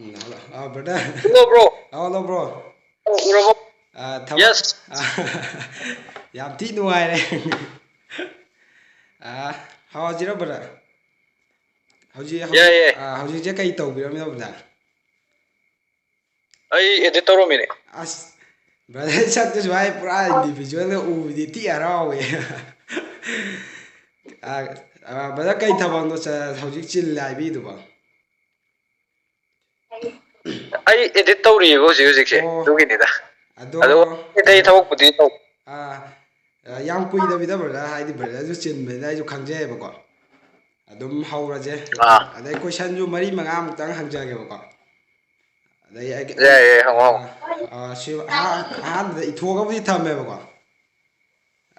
brother. Hello, bro. Hello, bro. Urabo. Thabo. Yes. Yam thi nuai re. How is your brother? Yeah, yeah. How is your kai tau biram brother? I edit toro mine. As brother sak tu suai pura individual u di ti arau e. Brother kai thabang no sa hojik chil lai bi du ba. I edit tori go music se. Oh, Duginida. Ado ado dai thawak pudi to. ꯌꯥꯝ ꯀꯨꯏꯗꯕꯤꯗ brother ꯍꯥꯏꯗꯤ ꯕ꯭ꯔꯗꯔꯁꯨ ꯆꯤꯟꯕꯅꯤꯅ ꯑꯩꯁꯨ ꯈꯪꯖꯩꯑꯕꯀꯣ ꯑꯗꯨꯝ ꯍꯧꯔꯁꯦ ꯑꯗꯩ ꯀꯣꯏꯁꯟꯁꯨ ꯃꯔꯤ ꯃꯉꯥꯃꯨꯛꯇꯪ ꯍꯪꯖꯒꯦꯕꯀꯣ ꯑꯗꯩ Yeah, yeah, hang ꯁꯤ ꯑꯍꯥꯟꯕꯗ ꯏꯊꯣꯛꯑꯒꯕꯨꯗꯤ ꯊꯝꯃꯦꯕꯀꯣ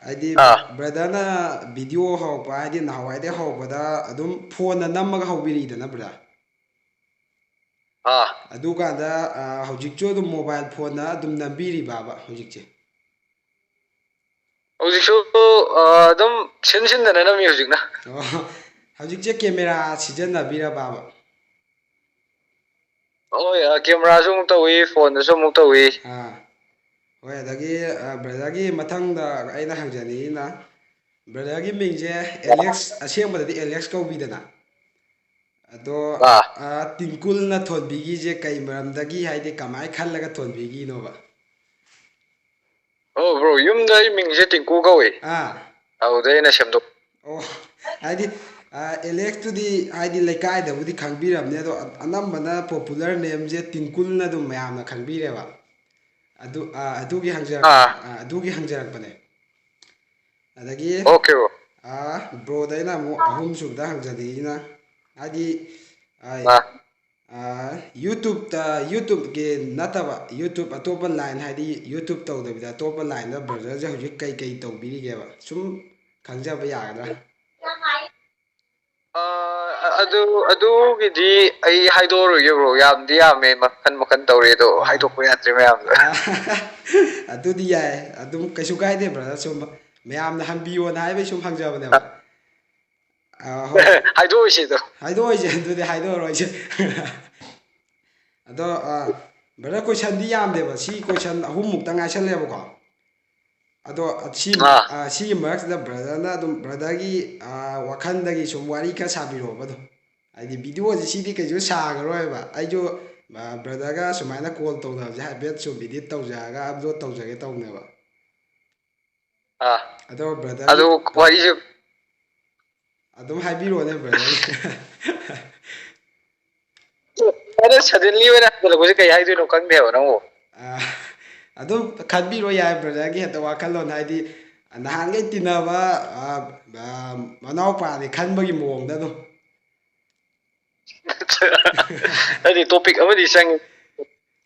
ꯍꯥꯏꯗꯤ Ah, ꯕ꯭ꯔꯗꯔꯅ ꯚꯤꯗꯤꯑꯣ ꯍꯧꯔꯛꯄ ꯍꯥꯏꯗꯤ ꯅꯍꯥꯟꯋꯥꯏꯗꯩ ꯍꯧꯔꯛꯄꯗ ꯑꯗꯨം ꯐꯣꯟꯅ ꯅꯝꯃꯒ ꯍꯧꯕꯤꯔꯛꯏꯗꯅ ꯕ꯭ꯔꯗꯔ ah. ꯑꯗꯨꯀꯥꯟꯗ ꯍꯧꯖꯤꯛꯁꯨ ꯑꯗꯨꯝ ꯃꯣꯕꯥꯏꯜ ꯐꯣꯟꯅ ꯑꯗꯨꯝ ꯅꯝꯕꯤꯔꯤꯕꯕ ꯍꯧꯖꯤꯛꯁꯦ ꯍꯧꯖꯤꯛꯁꯨ ꯑꯗꯨꯝ ꯁꯤꯟꯗꯅ ꯅꯝꯃꯤ ꯍꯧꯖꯤꯛꯅ. ꯍꯧꯖꯤꯛꯁꯦ ꯀꯦꯃꯦꯔꯥ ꯁꯤꯖꯤꯟꯅꯕꯤꯔꯕꯕ ꯍꯣꯏ ꯀꯦꯃꯦꯔꯥꯁꯨ ꯑꯃꯨꯛ ꯇꯧꯏ ꯐꯣꯟꯗꯁꯨ ꯑꯃꯨꯛ ꯇꯧꯏ. ꯍꯣꯏ ꯑꯗꯒꯤ ꯕ꯭ꯔꯗꯔꯒꯤ ꯃꯊꯪꯗ ꯑꯩꯅ ꯍꯪꯖꯅꯤꯡꯉꯤꯅ ꯕ꯭ꯔꯗꯔꯒꯤ ꯃꯤꯡꯁꯦ ꯑꯦꯂꯦꯛꯁ ꯑꯁꯦꯡꯕꯗꯗꯤ ꯑꯦꯂꯦꯛꯁ ꯀꯧꯕꯤꯗꯅ ꯑꯗꯣ Ah. ꯇꯤꯡꯀꯨꯜꯅ ꯊꯣꯟꯕꯤꯒꯤꯁꯦ ꯀꯩ ꯃꯔꯝꯗꯒꯤ ꯍꯥꯏꯗꯤ ꯀꯃꯥꯏꯅ ꯈꯜꯂꯒ ꯊꯣꯟꯕꯤꯈꯤꯅꯣꯕ Oh, bro, yumda I mingse tinku kawi. Audai na shamdok. ꯑꯣ ꯍꯥꯏꯗꯤ ꯑꯦꯂꯦꯛꯁꯇꯨꯗꯤ ꯍꯥꯏꯗꯤ ꯂꯩꯀꯥꯏꯗꯕꯨꯗꯤ ꯈꯪꯕꯤꯔꯕꯅꯤ ꯑꯗꯣ ꯑꯅꯝꯕꯅ ꯄꯣꯄꯨꯂꯔ ꯅꯦꯝꯁꯦ ꯇꯤꯡꯀꯨꯜꯅ ꯑꯗꯨꯝ ꯃꯌꯥꯝꯅ ꯈꯪꯕꯤꯔꯦꯕ ꯑꯗꯨꯒꯤ ꯍꯪꯖꯔꯛꯄꯅꯦ ꯑꯗꯒꯤ Okay, bro. ꯕ꯭ꯔꯣꯗ ꯑꯩꯅ ꯑꯃꯨꯛ ꯑꯍꯨꯝꯁꯨꯕꯗ ꯍꯪꯖꯅꯤꯡꯉꯤꯅ ꯍꯥꯏꯗꯤ Ah. ꯌꯨꯇꯨꯞꯀꯤ ꯅꯠꯇꯕ ꯌꯨꯇꯨꯞ ꯑꯇꯣꯞꯄ ꯂꯥꯏꯟ ꯍꯥꯏꯗꯤ ꯌꯨꯇꯨꯞ ꯇꯧꯗꯕꯤꯗ ꯑꯇꯣꯞꯄ ꯂꯥꯏꯟꯗ ꯕ꯭ꯔꯗꯔꯁꯦ ꯍꯧꯖꯤꯛ ꯀꯩ ꯇꯧꯕꯤꯔꯤꯒꯦꯕ ꯁꯨꯝ ꯈꯪꯖꯕ ꯌꯥꯒꯗ꯭ꯔꯥ ꯑꯗꯨꯒꯤꯗꯤ ꯑꯩ ꯍꯥꯏꯗꯣꯛꯑꯔꯣꯏꯒꯦ ꯕ꯭ꯔꯣ ꯌꯥꯝꯗꯤ ꯌꯥꯝꯃꯦ ꯃꯈꯟ ꯃꯈꯟ ꯇꯧꯔꯦ ꯑꯗꯣ ꯍꯥꯏꯗꯣꯛꯄ ꯌꯥꯗ꯭ꯔꯦ ꯃꯌꯥꯝꯗꯣ. ꯑꯗꯨꯗꯤ ꯌꯥꯏ ꯑꯗꯨꯝ ꯀꯩꯁꯨ ꯀꯥꯏꯗꯦ ꯕ꯭ꯔꯗꯔ ꯁꯨꯝ ꯃꯌꯥꯝꯅ ꯍꯪꯕꯤꯌꯣꯅ ꯍꯥꯏꯕꯩ ꯁꯨꯝ ꯍꯪꯖꯕꯅꯦꯕ ꯍꯣꯏ ꯍꯥꯏꯗꯣꯛꯑꯣꯏꯁꯤꯗꯣ. ꯍꯥꯏꯗꯣꯛꯑꯣꯏꯁꯦ ꯑꯗꯨꯗꯤ ꯍꯥꯏꯗꯣꯛꯑꯔꯣꯏꯁꯦ ꯑꯗꯣ ꯕ꯭ꯔꯗꯔ ꯀꯣꯏꯁꯟꯗꯤ ꯌꯥꯝꯗꯦꯕ ꯁꯤ ꯀꯣꯏꯁꯟ ꯑꯍꯨꯝꯃꯨꯛꯇ ꯉꯥꯏꯁꯜꯂꯦꯕꯀꯣ ꯑꯗꯣ ꯁꯤꯒꯤ ꯃꯔꯛꯁꯤꯗ ꯕ꯭ꯔꯗꯔꯅ ꯑꯗꯨꯝ ꯕ꯭ꯔꯗꯔꯒꯤ ꯋꯥꯈꯜꯗꯒꯤ ꯁꯨꯝ ꯋꯥꯔꯤ ꯈꯔ ꯁꯥꯕꯤꯔꯛꯑꯣꯕ ꯑꯗꯨꯝ ꯍꯥꯏꯗꯤ ꯚꯤꯗꯤꯑꯣꯁꯦ ꯁꯤꯗꯤ ꯀꯩꯁꯨ ꯁꯥꯈꯔꯣꯏꯕ ꯑꯩꯁꯨ ꯕ꯭ꯔꯗꯔꯒ ꯁꯨꯃꯥꯏꯅ ꯀꯣꯜ ꯇꯧꯅꯕꯁꯦ ꯍꯥꯏꯐꯦꯠ ꯁꯨꯝ ꯏꯗꯤꯠ ꯇꯧꯖꯔꯒ ꯑꯞꯂꯣꯗ ꯇꯧꯖꯒꯦ ꯇꯧꯅꯦꯕ ꯑꯗꯣ ꯕ꯭ꯔꯗꯔꯒꯤ ꯑꯗꯨ ꯋꯥꯔꯤꯁꯦ ꯑꯗꯨꯝ ꯍꯥꯏꯕꯤꯔꯛꯑꯣꯅꯦ ꯕ꯭ꯔꯗꯔꯒꯤ ꯑꯗ ꯁꯗꯟꯂꯤ ꯑꯣꯏꯅ ꯍꯪꯒꯠꯂꯛꯄꯁꯦ ꯀꯩ ꯍꯥꯏꯗꯣꯏꯅꯣ ꯈꯪꯗꯦꯕ ꯅꯪꯕꯨ. ꯑꯗꯨꯝ ꯈꯟꯕꯤꯔꯣ ꯌꯥꯏ ꯕ꯭ꯔꯗꯔꯒꯤ ꯍꯦꯛꯇ ꯋꯥꯈꯜꯂꯣꯟ ꯍꯥꯏꯗꯤ ꯅꯍꯥꯟꯈꯩ ꯇꯤꯟꯅꯕ ꯃꯅꯥꯎꯄꯥꯅꯤ ꯈꯟꯕꯒꯤ ꯃꯑꯣꯡꯗ ꯑꯗꯨꯝ ꯍꯥꯏꯗꯤ ꯇꯣꯄꯤꯛ ꯑꯃꯗꯤ ꯆꯪꯉꯤ.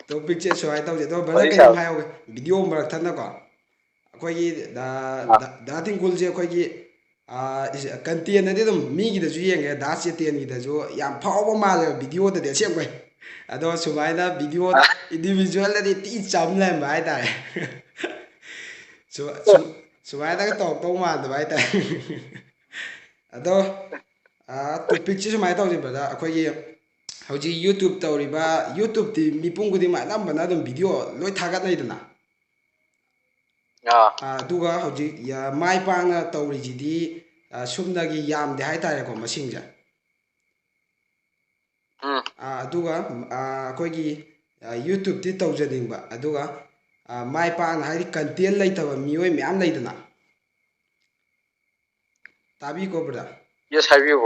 ꯇꯣꯄꯤꯛꯁꯦ ꯁꯨꯃꯥꯏꯅ ꯇꯧꯁꯦ ꯑꯗꯣ ꯕ꯭ꯔꯗꯔ ꯋꯥꯔꯤ ꯀꯩꯅꯣꯝ ꯁꯥꯕ. ꯍꯥꯏꯍꯧꯒꯦ ꯚꯤꯗꯤꯑꯣ ꯃꯔꯛꯊꯠꯅꯀꯣ ꯑꯩꯈꯣꯏꯒꯤ ꯗꯥ ꯇꯤꯡꯀꯨꯜꯁꯦ ꯑꯩꯈꯣꯏꯒꯤ ꯀꯟꯇꯦꯟꯗꯗꯤ ꯑꯗꯨꯝ ꯃꯤꯒꯤꯗꯁꯨ ꯌꯦꯡꯉꯦ ꯗꯥ ꯆꯦꯇꯦꯟꯒꯤꯗꯁꯨ ꯌꯥꯝ ꯐꯥꯎꯕ ꯃꯥꯜꯂꯦꯕ ꯚꯤꯗꯤꯑꯣꯗꯗꯤ ꯑꯁꯦꯡꯕꯩ ꯑꯗꯣ ꯁꯨꯃꯥꯏꯅ ꯚꯤꯗꯤꯑꯣ ꯏꯟꯗꯤꯕꯤꯖꯨꯋꯦꯜꯗꯗꯤ ꯇꯤ ꯆꯝ ꯂꯩꯔꯝꯕ ꯍꯥꯏꯇꯥꯔꯦ ꯁꯨꯃꯥꯏꯅꯒ ꯇꯧꯔꯛꯇꯧ ꯃꯥꯟꯗꯕ ꯍꯥꯏꯇꯥꯔꯦ ꯑꯗꯣ ꯇꯣꯄꯤꯛꯁꯦ ꯁꯨꯃꯥꯏꯅ ꯇꯧꯁꯦ ꯕ꯭ꯔꯗꯔ ꯑꯩꯈꯣꯏꯒꯤ ꯍꯧꯖꯤꯛ ꯌꯨꯇꯨꯞ ꯇꯧꯔꯤꯕ ꯌꯨꯇꯨꯞꯇꯤ ꯃꯤꯄꯨꯝ ꯈꯨꯗꯤꯡꯃꯛ ꯑꯅꯝꯕꯅ ꯑꯗꯨꯝ ꯚꯤꯗꯤꯑꯣ ꯂꯣꯏ ꯊꯥꯒꯠꯅꯩꯗꯅ ꯑꯗꯨꯒ ꯍꯧꯖꯤꯛ ꯃꯥꯏ ꯄꯥꯛꯅ ꯇꯧꯔꯤꯁꯤꯗꯤ ꯁꯨꯞꯅꯒꯤ ꯌꯥꯝꯗꯦ ꯍꯥꯏꯇꯥꯔꯦꯀꯣ ꯃꯁꯤꯡꯁꯦ ꯑꯗꯨꯒ ꯑꯩꯈꯣꯏꯒꯤ ꯌꯨꯇꯨꯞꯇꯤ ꯇꯧꯖꯅꯤꯡꯕ ꯑꯗꯨꯒ ꯃꯥꯏ ꯄꯥꯛꯅ ꯍꯥꯏꯗꯤ ꯀꯟꯇꯦꯟ ꯂꯩꯇꯕ ꯃꯤꯑꯣꯏ ꯃꯌꯥꯝ ꯂꯩꯗꯅ ꯇꯥꯕꯤꯀꯣ ꯕ꯭ꯔꯗꯔ ꯌꯦꯁ ꯍꯥꯏꯕꯤꯌꯨ.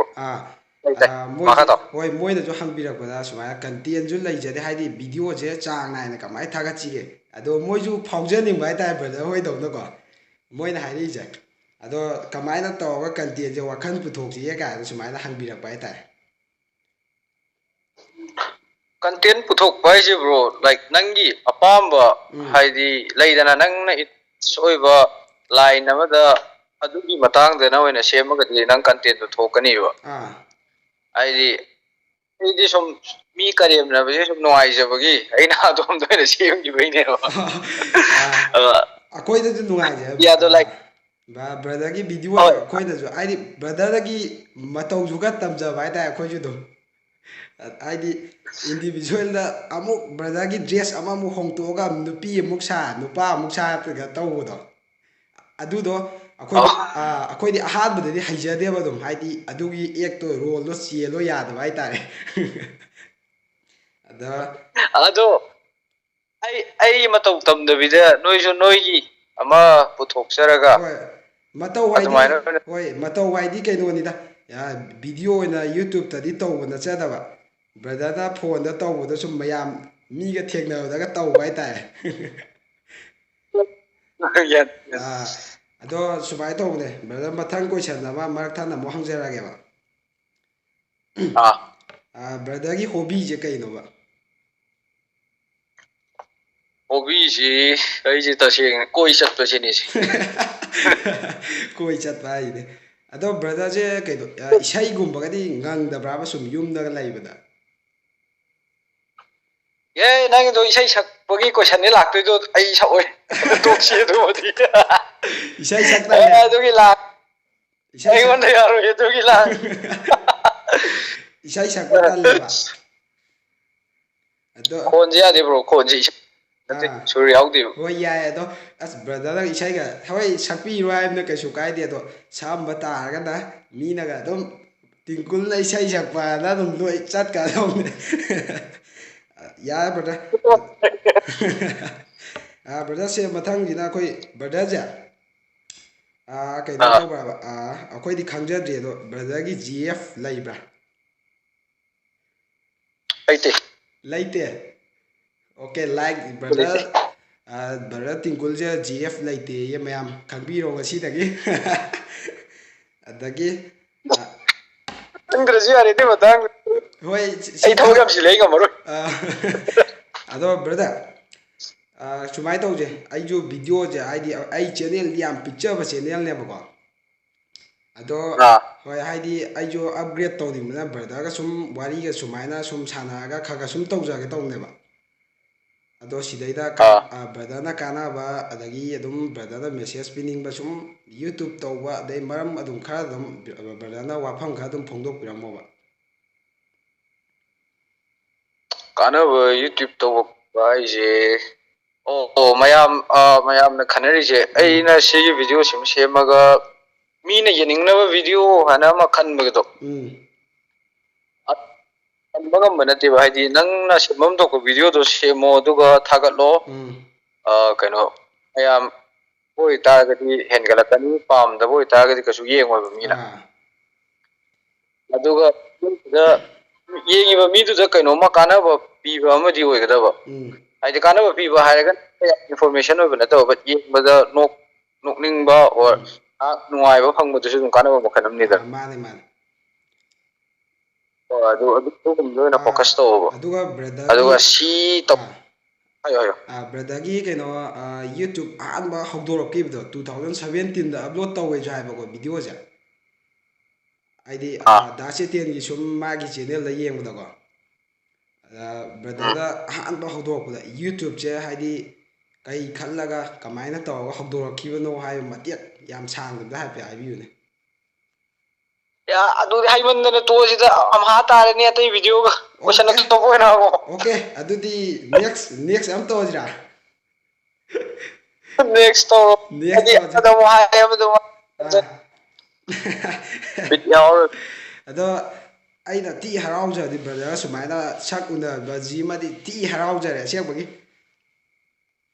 ꯃꯣꯏꯁꯨ ꯍꯣꯏ ꯃꯣꯏꯅꯁꯨ ꯍꯪꯕꯤꯔꯛꯄꯗ ꯁꯨꯃꯥꯏꯅ ꯀꯟꯇꯦꯟꯁꯨ ꯂꯩꯖꯗꯦ ꯍꯥꯏꯗꯤ ꯚꯤꯗꯤꯑꯣꯁꯦ ꯆꯥꯡ ꯅꯥꯏꯅ ꯀꯃꯥꯏꯅ ꯊꯥꯒꯠꯁꯤꯒꯦ ꯑꯗꯣ ꯃꯣꯏꯁꯨ ꯐꯥꯎꯖꯅꯤꯡꯕ ꯍꯥꯏꯇꯥꯔꯦ ꯕ꯭ꯔꯗꯔ ꯍꯣꯏꯗꯧꯅꯀꯣ ꯃꯣꯏꯅ ꯍꯥꯏꯔꯛꯏꯁꯦ ꯑꯗꯣ ꯀꯃꯥꯏꯅ ꯇꯧꯔꯒ ꯀꯟꯇꯦꯟꯁꯦ ꯋꯥꯈꯜ ꯄꯨꯊꯣꯛꯁꯤꯒꯦ ꯀꯥꯏꯅ ꯁꯨꯃꯥꯏꯅ ꯍꯪꯕꯤꯔꯛꯄ ꯍꯥꯏꯇꯥꯔꯦ ꯀꯟꯇꯦꯟ ꯄꯨꯊꯣꯛꯄ ꯍꯥꯏꯁꯦ ꯕ꯭ꯔꯣ ꯂꯥꯏꯛ ꯅꯪꯒꯤ ꯑꯄꯥꯝꯕ ꯍꯥꯏꯗꯤ ꯂꯩꯗꯅ ꯅꯪꯅ ꯏꯟꯇꯔꯦꯁ ꯑꯣꯏꯕ ꯂꯥꯏꯟ ꯑꯃꯗ ꯑꯗꯨꯒꯤ ꯃꯇꯥꯡꯗꯅ ꯑꯣꯏꯅ ꯁꯦꯝꯃꯒꯗꯤ ꯅꯪ ꯀꯟꯇꯦꯟꯗꯣ ꯊꯣꯛꯀꯅꯤꯕ. ꯍꯥꯏꯗꯤ ꯑꯩꯗꯤ ꯁꯨꯝ ꯃꯤ ꯀꯔꯦꯝꯅꯕꯁꯦ ꯁꯨꯝ ꯅꯨꯡꯉꯥꯏꯖꯕꯒꯤ ꯑꯩꯅ ꯑꯗꯣꯝꯗ ꯑꯣꯏꯅ ꯁꯦꯝꯈꯤꯕꯩꯅꯦꯕ. ꯑꯩꯈꯣꯏꯗꯁꯨ ꯅꯨꯡꯉꯥꯏꯖꯩ ꯌꯥꯗꯣ ꯂꯥꯏꯛ ꯕ꯭ꯔꯗꯔꯒꯤ ꯚꯤꯗꯤꯑꯣꯁꯦ ꯑꯩꯈꯣꯏꯅꯁꯨ ꯍꯥꯏꯗꯤ ꯕ꯭ꯔꯗꯔꯗꯒꯤ ꯃꯇꯧꯁꯨ ꯈꯔ ꯇꯝꯖꯕ ꯍꯥꯏꯇꯥꯔꯦ ꯑꯩꯈꯣꯏꯁꯨ ꯑꯗꯨꯝ ꯍꯥꯏꯗꯤ ꯏꯟꯗꯤꯕꯤꯖꯨꯋꯦꯜꯗ ꯑꯃꯨꯛ ꯕ꯭ꯔꯗꯔꯒꯤ ꯗ꯭ꯔꯦꯁ ꯑꯃꯃꯨꯛ ꯍꯣꯡꯇꯣꯛꯑꯒ ꯅꯨꯄꯤ ꯑꯃꯨꯛ ꯁꯥ ꯅꯨꯄꯥ ꯑꯃꯨꯛ ꯁꯥꯔꯒ ꯇꯧꯕꯗꯣ ꯑꯗꯨꯗꯣ ꯑꯩꯈꯣꯏꯗꯤ ꯑꯍꯥꯟꯕꯗꯗꯤ ꯍꯩꯖꯗꯦꯕ ꯑꯗꯨꯝ ꯍꯥꯏꯗꯤ ꯑꯗꯨꯒꯤ ꯑꯦꯛꯇꯣ ꯔꯣꯜꯗꯣ ꯆꯦꯜꯂꯣ ꯌꯥꯗꯕ ꯍꯥꯏꯇꯥꯔꯦ ꯑꯗ ꯑꯗꯣ ꯑꯩ ꯃꯇꯧ ꯇꯝꯗꯕꯤꯗ ꯅꯣꯏꯁꯨ ꯅꯣꯏꯒꯤ ꯑꯃ ꯄꯨꯊꯣꯛꯆꯔꯒ ꯍꯣꯏ ꯃꯇꯧ ꯍꯥꯏꯗꯤ ꯑꯗꯨꯃꯥꯏꯅ ꯑꯣꯏꯅ ꯍꯣꯏ ꯃꯇꯧ ꯍꯥꯏꯗꯤ ꯀꯩꯅꯣꯅꯤꯗ ꯚꯤꯗꯤꯑꯣ ꯑꯣꯏꯅ ꯌꯨꯇꯨꯕꯇꯗꯤ ꯇꯧꯕ ꯅꯠꯆꯗꯕ ꯕ꯭ꯔꯗꯔꯅ ꯐꯣꯟꯗ ꯇꯧꯕꯗ ꯁꯨꯝ ꯃꯌꯥꯝ ꯃꯤꯒ ꯊꯦꯡꯅꯕꯗꯒ ꯇꯧꯕ ꯍꯥꯏꯇꯥꯔꯦ ꯑꯗꯣ ꯁꯨꯃꯥꯏꯅ ꯇꯧꯕꯅꯦ ꯕ꯭ꯔꯗꯔ ꯃꯊꯪ ꯀꯣꯏꯁꯟ ꯑꯃ ꯃꯔꯛ ꯊꯟꯅ ꯑꯃꯨꯛ ꯍꯪꯖꯔꯛꯑꯒꯦꯕ ꯑꯥ ꯕ꯭ꯔꯗꯔꯒꯤ ꯍꯣꯕꯤꯁꯦ ꯀꯩꯅꯣꯕ ꯍꯣꯕꯤꯁꯤ ꯑꯩꯁꯦ ꯇꯁꯦꯡꯅ ꯀꯣꯏ ꯆꯠꯄꯁꯤꯅꯤꯁꯦ ꯀꯣꯏ ꯆꯠꯄ ꯍꯥꯏꯁꯤꯅꯦ ꯑꯗꯣ ꯕ꯭ꯔꯗꯔꯁꯦ ꯀꯩꯅꯣ ꯏꯁꯩꯒꯨꯝꯕꯒꯗꯤ ꯉꯪꯗꯕ꯭ꯔꯥꯕ ꯁꯨꯝ ꯌꯨꯝꯗꯒ ꯂꯩꯕꯗ ꯑꯦ ꯅꯪꯒꯤꯗꯣ ꯏꯁꯩ ꯁꯛꯄꯒꯤ ꯀꯣꯏꯁꯟꯅꯤ ꯂꯥꯛꯇꯣꯏꯗꯣ ꯑꯩ ꯁꯛꯑꯣꯏ ꯇꯣꯛꯁꯤ ꯑꯗꯨꯃꯗꯤ ꯏꯁꯩ ꯁꯛꯇꯜꯂꯦ ꯑꯗꯨꯒꯤ ꯂꯥꯛ ꯏꯁꯩ ꯁꯛ ꯑꯩꯉꯣꯟꯗ ꯌꯥꯔꯣꯏ ꯑꯗꯨꯒꯤ ꯂꯥꯛ ꯏꯁꯩ ꯁꯛꯄ ꯇꯜꯂꯦꯕ ꯑꯗꯣ ꯈꯣꯟꯁꯦ ꯌꯥꯗꯦ ꯕ꯭ꯔꯣ ꯈꯣꯟꯁꯦ ꯅꯠꯇꯦ ꯁꯨꯔ ꯌꯥꯎꯗꯦꯕ ꯍꯣꯏ ꯌꯥꯏ ꯑꯗꯣ ꯑꯁ ꯕ꯭ꯔꯗꯔꯅ ꯏꯁꯩꯒ ꯍꯣꯏ ꯁꯛꯄꯤꯔꯣ ꯍꯥꯏꯕꯅ ꯀꯩꯁꯨ ꯀꯥꯏꯗꯦ ꯑꯗꯣ ꯁꯛꯑꯝꯕ ꯇꯥꯔꯒꯅ ꯃꯤꯅꯒ ꯑꯗꯨꯝ ꯇꯤꯡꯀꯨꯜꯅ ꯏꯁꯩ ꯁꯛꯄꯅ ꯑꯗꯨꯝ ꯂꯣꯏ ꯆꯠꯀꯗꯧꯅꯦ ꯌꯥꯔꯦ ꯕ꯭ꯔꯗꯔ ꯕ꯭ꯔꯗꯔꯁꯦ ꯃꯊꯪꯁꯤꯅ ꯑꯩꯈꯣꯏ ꯕ꯭ꯔꯗꯔꯁꯦ ꯀꯩꯅꯣ ꯑꯥ ꯇꯧꯕ꯭ꯔꯕ ꯑꯩꯈꯣꯏꯗꯤ ꯈꯪꯖꯗ꯭ꯔꯤ ꯑꯗꯣ ꯕ꯭ꯔꯗꯔꯒꯤ ꯖꯤ ꯑꯦꯐ ꯂꯩꯕ꯭ꯔꯥ ꯂꯩꯇꯦ ꯂꯩꯇꯦ ꯑꯣꯀꯦ ꯂꯥꯏꯛ ꯂꯩꯇꯦ ꯕ꯭ꯔꯗꯔ ꯕ꯭ꯔꯗꯔ ꯇꯤꯡꯀꯨꯜꯁꯦ ꯖꯤ ꯑꯦꯐ ꯂꯩꯇꯦꯌꯦ ꯃꯌꯥꯝ ꯈꯪꯕꯤꯔꯣ ꯉꯁꯤꯗꯒꯤ ꯑꯗꯒꯤ ꯈꯪꯗ꯭ꯔꯁꯨ ꯌꯥꯔꯦ ꯑꯗꯨꯏ ꯃꯇꯥꯡꯗ ꯍꯣꯏ ꯁꯤ ꯑꯩ ꯊꯕꯛ ꯌꯥꯝ ꯆꯤꯜꯂꯦ ꯑꯩ ꯉꯝꯃꯔꯣꯏ ꯑꯗꯣ ꯕ꯭ꯔꯗꯔ ꯁꯨꯃꯥꯏꯅ ꯇꯧꯁꯦ ꯑꯩꯁꯨ ꯚꯤꯗꯤꯑꯣꯁꯦ ꯍꯥꯏꯗꯤ ꯑꯩ ꯆꯦꯅꯦꯜꯗꯤ ꯌꯥꯝ ꯄꯤꯛꯆꯕ ꯆꯦꯅꯦꯜꯅꯦꯕꯀꯣ ꯑꯗꯣ ꯑꯥ ꯍꯣꯏ ꯍꯥꯏꯗꯤ ꯑꯩꯁꯨ ꯑꯞꯒ꯭ꯔꯦꯗ ꯇꯧꯅꯤꯡꯕꯅ ꯕ꯭ꯔꯗꯔꯒ ꯁꯨꯝ ꯋꯥꯔꯤꯒ ꯁꯨꯃꯥꯏꯅ ꯁꯨꯝ ꯁꯥꯟꯅꯔꯒ ꯈꯔ ꯈꯔ ꯁꯨꯝ ꯇꯧꯖꯒꯦ ꯇꯧꯅꯦꯕ ꯑꯗꯣ ꯁꯤꯗꯩꯗ ꯑꯥ ꯕ꯭ꯔꯗꯔꯅ ꯀꯥꯟꯅꯕ ꯑꯗꯒꯤ ꯑꯗꯨꯝ ꯕ꯭ꯔꯗꯔꯅ ꯃꯦꯁꯦꯖ ꯄꯤꯅꯤꯡꯕ ꯁꯨꯝ ꯌꯨꯇꯨꯕ ꯇꯧꯕ ꯑꯗꯩ ꯃꯔꯝ ꯑꯗꯨꯝ ꯈꯔ ꯑꯗꯨꯝ ꯕ꯭ꯔꯗꯔꯅ ꯋꯥꯐꯝ ꯈꯔ ꯑꯗꯨꯝ ꯐꯣꯡꯗꯣꯛꯄꯤꯔꯝꯃꯣꯕ ꯀꯥꯟꯅꯕ ꯌꯨꯇ꯭ꯌꯨꯕ ꯇꯧꯕ ꯍꯥꯏꯁꯦ ꯑꯣ ꯃꯌꯥꯝꯅ ꯈꯟꯅꯔꯤꯁꯦ ꯎꯝ ꯑꯩꯅ ꯁꯤꯒꯤ ꯚꯤꯗꯤꯑꯣꯁꯤꯃ ꯁꯦꯝꯃꯒ ꯃꯤꯅ ꯌꯦꯡꯅꯤꯡꯅꯕ ꯚꯤꯗꯤꯑꯣ ꯍꯥꯏꯅ ꯑꯃ ꯈꯟꯕꯒꯤꯗꯣ ꯎꯝ ꯈꯟꯕ ꯉꯝꯕ ꯅꯠꯇꯦꯕ ꯍꯥꯏꯗꯤ ꯅꯪꯅ ꯁꯦꯝꯐꯝ ꯊꯣꯛꯄ ꯚꯤꯗꯤꯑꯣꯗꯣ ꯁꯦꯝꯃꯣ ꯑꯗꯨꯒ ꯊꯥꯒꯠꯂꯣ ꯎꯝ ꯀꯩꯅꯣ ꯃꯌꯥꯝ ꯑꯣꯏꯇꯥꯔꯒꯗꯤ ꯍꯦꯟꯒꯠꯂꯛꯀꯅꯤ ꯄꯥꯝꯗꯕ ꯑꯣꯏꯇꯥꯔꯒꯗꯤ ꯀꯩꯁꯨ ꯌꯦꯡꯉꯣꯏꯕ ꯃꯤꯅ ꯑꯗꯨꯒ ꯌꯦꯡꯉꯤꯕ ꯃꯤꯗꯨꯗ ꯀꯩꯅꯣꯝꯃ ꯀꯥꯟꯅꯕ ꯄꯤꯕ ꯑꯃꯗꯤ ꯑꯣꯏꯒꯗꯕ ꯎꯝ ꯍꯥꯏꯗꯤ ꯀꯥꯟꯅꯕ ꯄꯤꯕ ꯍꯥꯏꯔꯒꯅ ꯏꯟꯐꯣꯔꯃꯦꯁꯟ ꯑꯣꯏꯕ ꯅꯠꯇꯕ ꯌꯦꯡꯕꯗ ꯅꯣꯛꯅꯤꯡꯕ ꯑꯣꯔ ꯅꯨꯡꯉꯥꯏꯕ ꯐꯪꯕꯗꯨꯁꯨ ꯑꯗꯨꯝ ꯀꯥꯟꯅꯕ ꯃꯈꯜ ꯑꯃꯅꯤꯗꯅ ꯃꯥꯅꯦ ꯃꯥꯅꯦ ꯍꯣꯏ ꯑꯗꯨꯒꯨꯝꯕꯗ ꯑꯣꯏꯅ ꯐꯣꯀꯁ ꯇꯧꯑꯣꯕ ꯑꯗꯨꯒ ꯕ꯭ꯔꯗꯔꯒꯤ ꯑꯗꯨꯒ ꯁꯤ ꯇꯧ ꯍꯥꯏꯌꯣ ꯍꯥꯏꯌꯣ ꯕ꯭ꯔꯗꯔꯒꯤ ꯀꯩꯅꯣ ꯌꯨꯇ꯭ꯌꯨꯕ ꯑꯍꯥꯟꯕ ꯍꯧꯗꯣꯔꯛꯈꯤꯕꯗꯣ 2017ꯗ ꯑꯞꯂꯣꯗ ꯇꯧꯋꯦꯁꯨ ꯍꯥꯏꯕꯀꯣ ꯚꯤꯗꯤꯑꯣꯁꯦ ꯍꯥꯏꯗꯤ ꯑꯥ ꯗꯥ ꯆꯦꯇꯦꯟꯒꯤ ꯁꯨꯝ ꯃꯥꯒꯤ ꯆꯦꯅꯦꯜꯗ ꯌꯦꯡꯕꯗꯀꯣ ꯎꯝ ꯕ꯭ꯔꯗꯔꯅ ꯑꯍꯥꯟꯕ ꯍꯧꯗꯣꯔꯛꯄꯗ ꯌꯨꯇ꯭ꯌꯨꯕꯁꯦ ꯍꯥꯏꯗꯤ ꯀꯩ ꯈꯜꯂꯒ ꯀꯃꯥꯏꯅ ꯇꯧꯔꯒ ꯍꯧꯗꯣꯔꯛꯈꯤꯕꯅꯣ ꯍꯥꯏꯕ ꯃꯇꯦꯛ ꯌꯥꯝ ꯁꯥꯡꯅ ꯍꯥꯏꯐꯦꯠ ꯍꯥꯏꯕꯤꯌꯨꯅꯦ ꯑꯗꯨꯗꯤ ꯍꯩꯃꯟꯗꯅ ꯇꯣꯛꯑꯁꯤꯗ ꯑꯝꯍꯥ ꯇꯥꯔꯅꯤ ꯑꯇꯩ ꯚꯤꯗꯤꯑꯣꯒ ꯀꯣꯏꯁꯟ ꯑꯣꯀꯦ ꯑꯇꯣꯞꯄ ꯑꯣꯏꯅ ꯍꯪꯉꯣ ꯑꯣꯀꯦ ꯑꯗꯨꯗꯤ ꯅꯦꯛꯁ ꯑꯃ ꯇꯧꯔꯁꯤꯔꯥ ꯅꯦꯛꯁ ꯇꯧꯔꯣ ꯅꯦꯛꯁ ꯍꯥꯏꯗꯤ ꯇꯧꯔꯁꯦ ꯑꯃꯗ ꯑꯃꯨꯛ ꯍꯥꯏ ꯑꯃꯗ ꯑꯃꯨꯛ ꯕꯤꯠ ꯌꯥꯎꯔꯔꯣꯏ ꯑꯗꯣ ꯑꯩꯅ ꯊꯤ ꯍꯔꯥꯎꯖꯕꯗꯤ ꯕ꯭ꯔꯗꯔ ꯁꯨꯃꯥꯏꯅ ꯁꯛ ꯎꯅꯕꯁꯤꯃꯗꯤ ꯊꯤ ꯍꯔꯥꯎꯖꯔꯦ ꯑꯁꯦꯡꯕꯒꯤ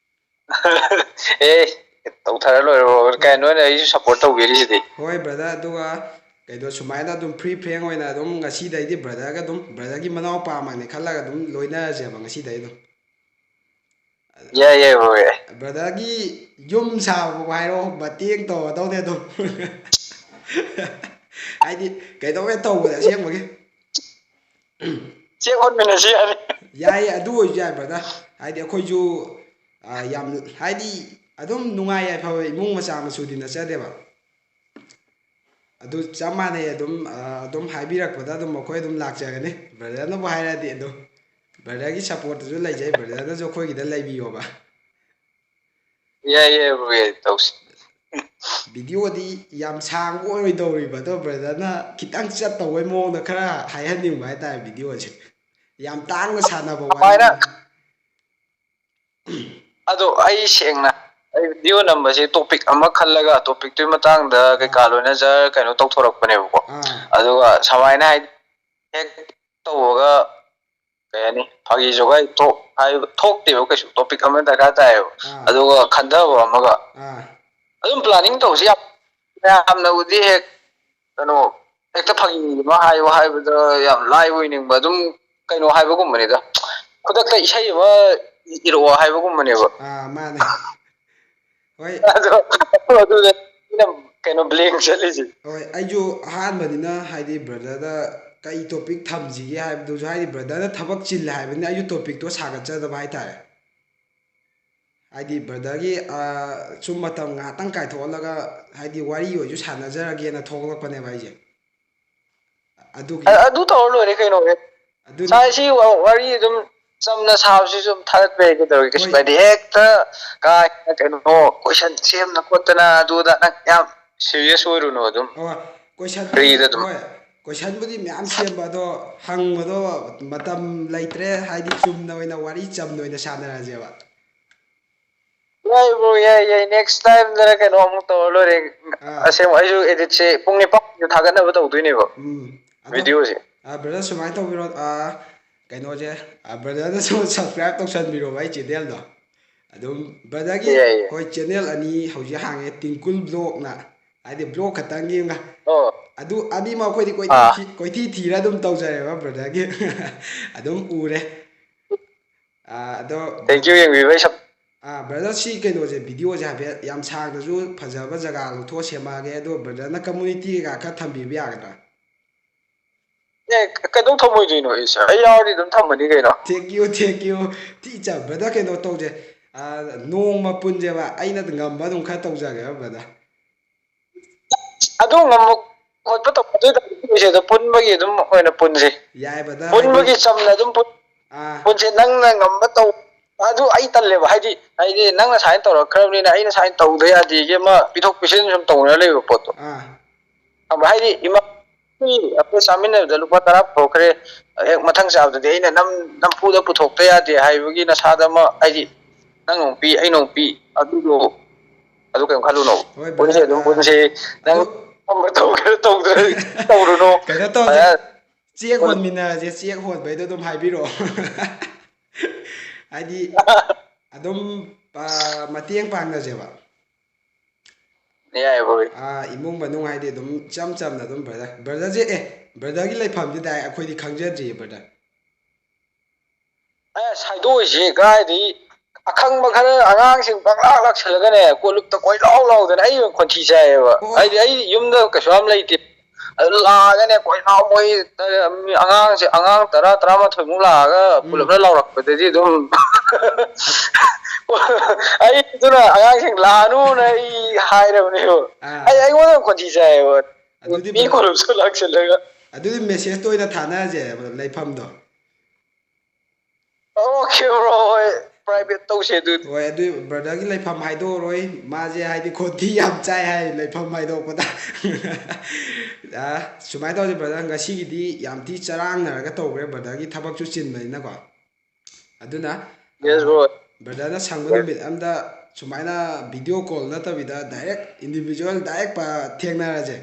ꯑꯦ ꯇꯧꯊꯔ ꯂꯣꯏꯔꯕꯣ ꯍꯣꯏ ꯀꯩ ꯅꯣꯏꯅ ꯑꯩꯁꯨ ꯁꯞꯄꯣꯔꯠ ꯇꯧꯕꯤꯔꯤꯁꯤꯗꯤ ꯍꯣꯏ ꯕ꯭ꯔꯗꯔ ꯑꯗꯨꯒ ꯀꯩꯅꯣ ꯁꯨꯃꯥꯏꯅ ꯑꯗꯨꯝ ꯐ꯭ꯔꯤ ꯐ꯭ꯔꯦꯡ ꯑꯣꯏꯅ ꯑꯗꯨꯝ ꯉꯁꯤꯗꯩꯗꯤ ꯕ꯭ꯔꯗꯔꯒ ꯑꯗꯨꯝ ꯕ꯭ꯔꯗꯔꯒꯤ ꯃꯅꯥꯎꯄꯥꯃꯛꯅꯦ ꯈꯜꯂꯒ ꯑꯗꯨꯝ ꯂꯣꯏꯅꯔꯁꯦꯕ ꯉꯁꯤꯗꯩ ꯑꯗꯨꯝ ꯌꯥꯏ ꯌꯥꯏ ꯕ꯭ꯔꯣ ꯌꯥꯏ ꯕ꯭ꯔꯗꯔꯒꯤ ꯌꯨꯝ ꯁꯥꯕꯕꯨ ꯍꯥꯏꯔꯣ ꯃꯇꯦꯡ ꯇꯧꯔꯗꯧꯅꯦ ꯑꯗꯨꯝ ꯍꯥꯏꯗꯤ ꯀꯩꯗꯧꯋꯦ ꯇꯧꯕꯗ ꯑꯁꯦꯡꯕꯒꯤ ꯆꯦꯛ ꯍꯣꯟꯃꯤꯟꯅꯁꯤ ꯌꯥꯅꯤ ꯌꯥꯏ ꯑꯗꯨ ꯑꯣꯏꯔꯁꯨ ꯌꯥꯏ ꯕ꯭ꯔꯗꯔ ꯍꯥꯏꯗꯤ ꯑꯩꯈꯣꯏꯁꯨ ꯌꯥꯝ ꯍꯥꯏꯗꯤ ꯑꯗꯨꯝ ꯅꯨꯡꯉꯥꯏ ꯌꯥꯏꯐꯕ ꯏꯃꯨꯡ ꯃꯆꯥ ꯃꯁꯨꯗꯤ ꯅꯠꯆꯗꯦꯕ ꯑꯗꯨ ꯆꯞ ꯃꯥꯟꯅꯩ ꯑꯗꯨꯝ ꯍꯥꯏꯕꯤꯔꯛꯄꯗ ꯑꯗꯨꯝ ꯑꯩꯈꯣꯏ ꯑꯗꯨꯝ ꯂꯥꯛꯆꯒꯅꯤ ꯕ꯭ꯔꯗꯔꯅꯕꯨ ꯍꯥꯏꯔꯗꯤ ꯑꯗꯨꯝ ꯕ꯭ꯔꯗꯔꯒꯤ ꯁꯞꯄꯣꯔꯠꯇꯨꯁꯨ ꯂꯩꯖꯩ ꯕ꯭ꯔꯗꯔꯅꯁꯨ ꯑꯩꯈꯣꯏꯒꯤꯗ ꯂꯩꯕꯤꯌꯣꯕ ꯌꯥꯏ ꯌꯥꯏ ꯕ꯭ꯔꯣ ꯌꯥꯏ ꯇꯧꯁꯤ ꯚꯤꯗꯤꯑꯣꯗꯤ ꯌꯥꯝ ꯁꯥꯡꯕ ꯑꯣꯏꯔꯣꯏꯗꯧꯔꯤꯕ ꯑꯗꯣ ꯕ꯭ꯔꯗꯔꯅ ꯈꯤꯇꯪ ꯆꯠꯇꯧꯕꯩ ꯃꯑꯣꯡꯗ ꯈꯔ ꯍꯥꯏꯍꯟꯅꯤꯡꯕ ꯍꯥꯏꯇꯥꯔꯦ ꯚꯤꯗꯤꯑꯣꯁꯦ ꯌꯥꯝ ꯇꯥꯡꯅ ꯁꯥꯟꯅꯕ ꯑꯗꯨꯃꯥꯏꯅ ꯋꯥꯔꯤꯅꯤ. ꯑꯗꯣ ꯑꯩ ꯁꯦꯡꯅ ꯑꯩ ꯚꯤꯗꯤꯑꯣ ꯅꯝꯕꯁꯦ ꯇꯣꯄꯤꯛ ꯑꯃ ꯈꯜꯂꯒ ꯇꯣꯄꯤꯛꯇꯨꯒꯤ ꯃꯇꯥꯡꯗ ꯀꯩꯀꯥ ꯂꯣꯏꯅ ꯖꯔ ꯀꯩꯅꯣ ꯇꯧꯊꯣꯔꯛꯄꯅꯦꯕꯀꯣ. ꯑꯗꯨꯒ ꯁꯨꯃꯥꯏꯅ ꯍꯥꯏꯗꯤ ꯍꯦꯛ ꯇꯧꯕꯒ kaya ni pagi jogai thokteba kaisu topic ama dara tayo aduga khandaba amaga adum planning tawsi yamna udi hek kano hekta pagi ma hayo haibada yam lai oiningba adum kaino haibagumani da khudakta isai ma iro haibagumani ba mane hoi adu kaino blank chaliji hoi aiju ahanbadina haidi brother da kai topic thamjige haibdu haidi brother da thabak chil haibani aiju topic to sagatchadaba haitare haidi brother gi sum matam ngatang kai tholaga haidi wari oju sanajarage na thoglakpane baije adu tawr lore kaino sai si wari dum samna sabsi sum tharat be gedor kisbadi hekta ka kaino question sem na kotana adu da yam serious oiruno dum question question budi myam semba do hangbodo matam leitre haidi chumna oina wari chamna oina sanarajeba yai bro yai next time dara kaino amu tawr lore asem aiju edit se pungni pak thagatna ba tawdoi ba video se brother sumai tawbiro kaino je brother da subscribe tawsanbiro bai channel do adum brother gi hoi channel ani hauji hange tinkul vlog na haidi vlog khatangi nga adu ani ma khoi di koi thi thira dum tawjare ba brother gi adum ure ado thank you yang bai sab brother si kaino je video je habe yam sang da ju phajaba jaga lu tho semage ado brother na community ga kha thambi bi yagadra kadum thamoi dino isa ai yawri dum thamani kaino thank you ti cha brother kaino tawje nong ma punje ba aina ngam ba dum kha tawjage ba brother adu ngam hotpa to je da punbagi dum oina punje yai brother punbagi chamna dum punje nang na ngam ba taw adu ai talle ba haidi nang na sign tawra khrabni na aina sign tawda ya di ge ma pithok pisin sum tawna leba poto aba haidi ima apne samina da lupa tarap phokre ek mathang sabda de aina nam phuda puthokta ya de haibagi na sada ma haidi nang pi ai nong pi adu kem khalu no punse dum punse nang tawruno kaino to chek hon mina je chek hon bai do dum haibiro haidi adum mateng pangna jeba yai boy imung manung haidi dum cham na dum brother je brother gi laifam je dai akhoi di khangjadri brother saido je gai di akhang ba khara angang sing panglak lak salagane kolup ta koi law dana ai khonthi jai ba ai yumda kasam leiti lagane koi law moi angang tara ma thoi mu laga pulap na lawrak ba de dum ai duna angang sing lanu na ai hairabne ai wona khonthi jai ba mi kolup su lak salaga adudi message to ina thana je laifam do okay bro private tawse du hoi adu brother gi laifam haido roi ma je haidi khothi yam chai hai laifam haido pada sumai to brother ngasi gi di yam thi charang na ga tawre brother gi thabak chu chin bai na ko aduna yes bro brother na sangbu bit amda sumai na video call na tabida direct individual direct pa thengna raje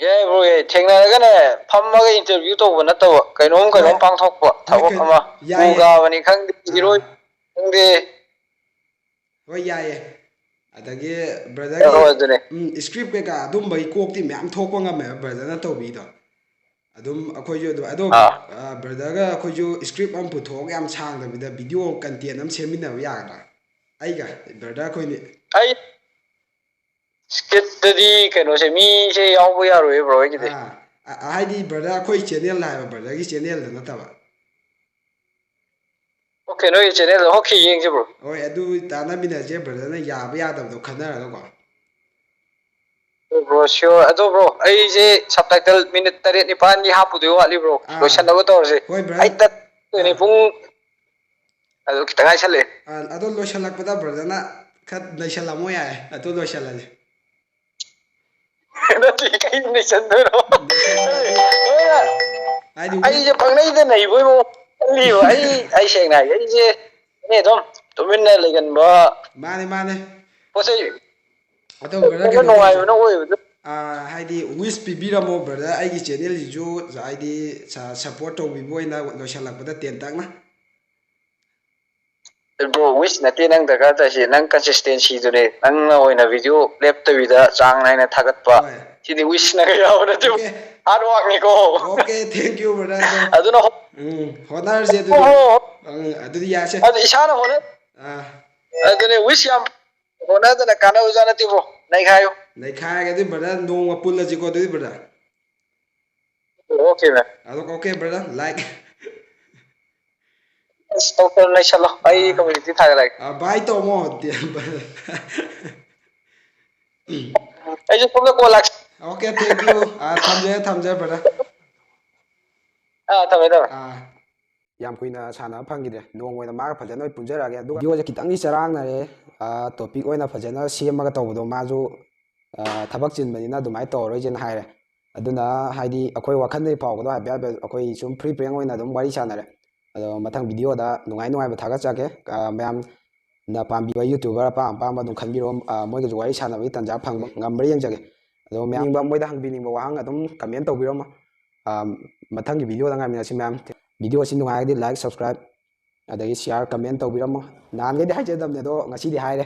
yeah bro thengna ga ne phamma ga interview to na to kainom pang thok pa thawak ama uga bani khang iroi khangde hoi yaye adagi brother gi script ke ka adum bai kok ti myam thokpa ngame brother na to bi do adum akhoi jo ado brother ga akhoi jo script am puthok yam sang da bida video content am semina ya ga ai ga brother khoi ni ai skit di kaino se mi se yaw bu ya roi bro gi de haidi brother akhoi channel la ba brother gi channel da na ta ba okay no channel hockey yeng je bro hoi adu tana mina je brother na ya ba ya da do khanara ga ko bro sure ado bro ai je subtitle minute 3 9 ni hapu de wali bro lotion da to se ai tat ni pung ado kita ngai chale ado lotion lak pada brother na khat naisal amo ya ado lotion la je na ti kai naisal do no ꯍꯥꯏꯗꯤ ꯑꯩꯁꯦ ꯄꯪꯅꯩꯗ ꯅꯩꯕꯣꯏ ꯃꯑꯣꯡ ꯈꯜꯂꯤꯕ ꯑꯩ ꯁꯦꯡꯅ ꯍꯥꯏꯒꯦ ꯑꯩꯁꯦ ꯑꯗꯨꯝ ꯇꯨꯃꯤꯟꯅ ꯂꯩꯒꯟꯕ ꯃꯥꯅꯦ ꯃꯥꯅꯦ ꯄꯣꯠ ꯆꯩ ꯑꯗꯣ ꯕ꯭ꯔꯗꯔ ꯀꯩꯅꯣ ꯇꯧꯁꯦ ꯅꯨꯡꯉꯥꯏꯕꯅ ꯑꯣꯏꯕꯗꯣ ꯍꯥꯏꯗꯤ ꯋꯤꯁ ꯄꯤꯕꯤꯔꯝꯃꯣ ꯕ꯭ꯔꯗꯔ ꯑꯩꯒꯤ ꯆꯦꯅꯦꯜꯁꯤꯁꯨ ꯍꯥꯏꯗꯤ ꯁꯞꯄꯣꯔꯠ ꯇꯧꯕꯤꯕ ꯑꯣꯏꯅ ꯂꯣꯏꯁꯤꯜꯂꯛꯄꯗ ꯇꯦꯟꯇꯛꯅ ꯕ꯭ꯔꯣ ꯋꯤꯁ ꯅꯠꯇꯦ ꯅꯪ ꯗꯔꯀꯥꯔ ꯇꯥꯏꯁꯦ ꯅꯪ ꯀꯟꯁꯤꯁꯇꯦꯟꯁꯤꯗꯨꯅꯦ ꯅꯪꯅ ꯑꯣꯏꯅ ꯚꯤꯗꯤꯑꯣ ꯂꯦꯞꯇꯕꯤꯗ ꯆꯥꯡ ꯅꯥꯏꯅ ꯊꯥꯒꯠꯄ ꯍꯣꯏ ꯁꯤꯗꯤ ꯋꯤꯁꯅꯒ ꯌꯥꯎꯕ ꯅꯠꯇꯦ ꯑꯣꯀꯦ ꯍꯥꯔꯗ ꯋꯥꯔꯛꯅꯤꯀꯣ ꯑꯣꯀꯦ ꯊꯦꯡꯛ ꯌꯨ ꯕ꯭ꯔꯗꯔ ꯑꯗꯣ ꯑꯗꯨꯅ ꯍꯣꯠꯅꯔꯁꯦ ꯑꯗꯨꯗꯤ ꯑꯗꯨꯗꯤ ꯌꯥꯁꯦ ꯑꯗꯨ ꯏꯁꯥꯅ ꯍꯣꯠꯅ ꯑꯗꯨꯅꯦ ꯋꯤꯁ ꯌꯥꯝ ꯍꯣꯠꯅꯗꯅ ꯀꯥꯟꯅꯕꯖꯥꯠ ꯅꯠꯇꯦ ꯕ꯭ꯔꯣ ꯅꯩꯈꯥꯏꯌꯨ ꯅꯩꯈꯥꯏꯔꯒ ꯑꯗꯨꯗꯤ ꯕ꯭ꯔꯗꯔ ꯅꯣꯡꯃ ꯄꯨꯜꯂꯁꯤꯀꯣ ꯑꯗꯨꯗꯤ ꯕ꯭ꯔꯗꯔ ꯑꯣꯀꯦ ꯃꯦꯟ ꯑꯗꯣ ꯑꯣꯀꯦ ꯕ꯭ꯔꯗꯔ ꯂꯥꯏꯛ ꯇꯧ ꯅꯩꯁꯜꯂꯣ ꯑꯩ ꯀꯝꯃ꯭ꯌꯨꯅꯤꯇꯤ ꯊꯥꯒꯠꯂꯛꯑꯒꯦ ꯚꯥꯏ ꯇꯧꯃꯣ ꯑꯩꯁꯨ ꯁꯣꯝꯗ ꯀꯣꯜ ꯂꯥꯛꯁꯤ ꯑꯣꯀꯦ ꯊꯦꯡꯛ ꯌꯨ ꯊꯝꯖꯔꯦ ꯕ꯭ꯔꯗꯔ ꯊꯝꯃꯦ ꯊꯝꯃꯦ ꯌꯥꯝ ꯀꯨꯏꯅ ꯁꯥꯟꯅꯕ ꯐꯪꯈꯤꯗ꯭ꯔꯦ ꯅꯣꯡꯃ ꯑꯣꯏꯅ ꯃꯥꯒ ꯐꯖꯅ ꯑꯣꯏꯅ ꯄꯨꯟꯖꯔꯛꯑꯒꯦ ꯑꯗꯨꯒ ꯚꯤꯗꯤꯑꯣꯁꯦ ꯈꯤꯇꯪꯗꯤ ꯆꯔꯥꯡꯅꯔꯦ ꯇꯣꯄꯤꯛ ꯑꯣꯏꯅ ꯐꯖꯅ ꯁꯦꯝꯃꯒ ꯇꯧꯕꯗꯣ ꯃꯥꯁꯨ ꯊꯕꯛ ꯆꯤꯟꯕꯅꯤꯅ ꯑꯗꯨꯃꯥꯏꯅ ꯇꯧꯔꯔꯣꯏꯁꯦꯅ ꯍꯥꯏꯔꯦ ꯑꯗꯨꯅ ꯍꯥꯏꯗꯤ ꯑꯩꯈꯣꯏ ꯋꯥꯈꯜꯗꯒꯤ ꯐꯥꯎꯕꯗꯣ ꯍꯥꯏꯐꯦꯠ ꯑꯩꯈꯣꯏ ꯁꯨꯝ ꯐ꯭ꯔꯤ ꯐ꯭ꯔꯦꯡ ꯑꯣꯏꯅ ꯑꯗꯨꯝ ꯋꯥꯔꯤ ꯁꯥꯟꯅꯔꯦ ꯑꯗꯣ ꯃꯊꯪ ꯚꯤꯗꯤꯑꯣꯗ ꯅꯨꯡꯉꯥꯏꯕ ꯊꯥꯒꯠꯆꯒꯦ ꯃꯌꯥꯝꯅ ꯄꯥꯝꯕꯤꯕ ꯌꯨꯇ꯭ꯌꯨꯕꯔ ꯑꯄꯥꯝꯕ ꯑꯗꯨꯝ ꯈꯟꯕꯤꯔꯛꯑꯣ ꯃꯣꯏꯒꯁꯨ ꯋꯥꯔꯤ ꯁꯥꯟꯅꯕꯒꯤ ꯇꯥꯟꯖꯥ ꯐꯪꯕ ꯉꯝꯕ꯭ꯔꯥ ꯌꯦꯡꯖꯒꯦ ꯑꯗꯣ ꯃꯌꯥꯝ ꯃꯣꯏꯗ ꯍꯪꯕꯤꯅꯤꯡꯕ ꯋꯥꯍꯪ ꯑꯗꯨꯝ ꯀꯃꯦꯟ ꯇꯧꯕꯤꯔꯝꯃꯣ ꯃꯊꯪꯒꯤ ꯚꯤꯗꯤꯑꯣꯗ ꯉꯥꯏꯃꯤꯟꯅꯁꯤ ꯃꯌꯥꯝ ꯚꯤꯗꯤꯑꯣ ꯑꯁꯤ ꯅꯨꯡꯉꯥꯏꯔꯒꯗꯤ ꯂꯥꯏꯛ ꯁꯕꯁꯀ꯭ꯔꯥꯏꯕ ꯑꯗꯒꯤ ꯁꯤꯌꯥꯔ ꯀꯃꯦꯟ ꯇꯧꯕꯤꯔꯝꯃꯣ ꯅꯍꯥꯟꯈꯩꯗꯤ ꯍꯥꯏꯖꯗꯕꯅꯦ ꯑꯗꯣ ꯉꯁꯤꯗꯤ ꯍꯥꯏꯔꯦ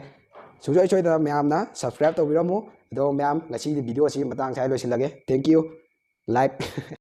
ꯁꯨꯡꯁꯣꯏ ꯁꯣꯏꯗꯅ ꯃꯌꯥꯝꯅ ꯁꯕꯁꯀ꯭ꯔꯥꯏꯕ ꯇꯧꯕꯤꯔꯝꯃꯨ ꯑꯗꯣ ꯃꯌꯥꯝ ꯉꯁꯤꯒꯤ ꯚꯤꯗꯤꯑꯣ ꯑꯁꯤ ꯃꯇꯥꯡ ꯁ꯭ꯋꯥꯏꯗ ꯂꯣꯏꯁꯤꯜꯂꯒꯦ ꯊꯦꯡꯛ ꯌꯨ ꯂꯥꯏꯛ